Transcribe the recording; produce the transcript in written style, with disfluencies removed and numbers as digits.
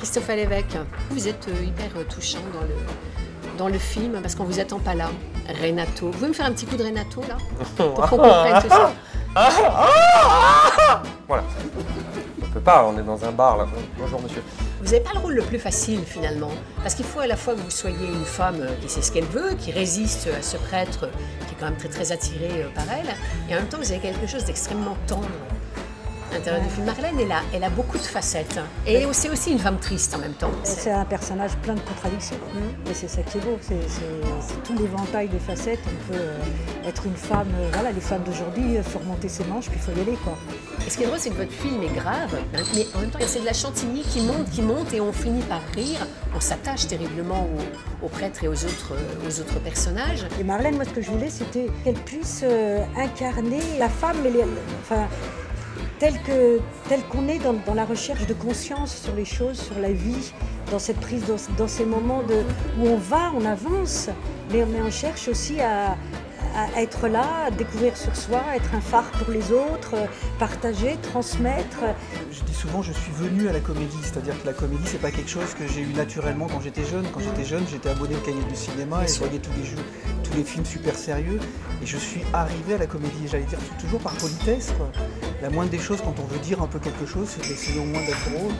Christophe Lévesque, vous êtes hyper touchant dans le film parce qu'on vous attend pas là. Renato. Vous pouvez me faire un petit coup de Renato là? Pour qu'on comprenne tout ça. Voilà. On peut pas, on est dans un bar là. Bonjour monsieur. Vous n'avez pas le rôle le plus facile finalement, parce qu'il faut à la fois que vous soyez une femme qui sait ce qu'elle veut, qui résiste à ce prêtre qui est quand même très très attiré par elle, et en même temps vous avez quelque chose d'extrêmement tendre à l'intérieur du film. Marlène, elle a beaucoup de facettes, et c'est aussi une femme triste en même temps. C'est un personnage plein de contradictions, et c'est ça qui est beau, c'est tout l'éventail des facettes. On peut être une femme, voilà, les femmes d'aujourd'hui, il faut remonter ses manches, puis il faut y aller, quoi. Et ce qui est drôle, c'est que votre film est grave, hein, mais en même temps, c'est de la chantilly qui monte, et on finit par rire. On s'attache terriblement aux prêtres et aux autres personnages. Et Marlène, moi, ce que je voulais, c'était qu'elle puisse incarner la femme, mais telle qu'on est dans la recherche de conscience sur les choses, sur la vie, dans cette prise, dans ces moments où on avance, mais on cherche aussi à être là, à découvrir sur soi, être un phare pour les autres, partager, transmettre. Je dis souvent je suis venu à la comédie, c'est-à-dire que la comédie c'est pas quelque chose que j'ai eu naturellement quand j'étais jeune. Quand j'étais jeune, j'étais abonné au Cahier du cinéma et je voyais tous les films super sérieux. Et je suis arrivé à la comédie, j'allais dire toujours par politesse, quoi. La moindre des choses quand on veut dire un peu quelque chose, c'est d'essayer au moins d'être drôle.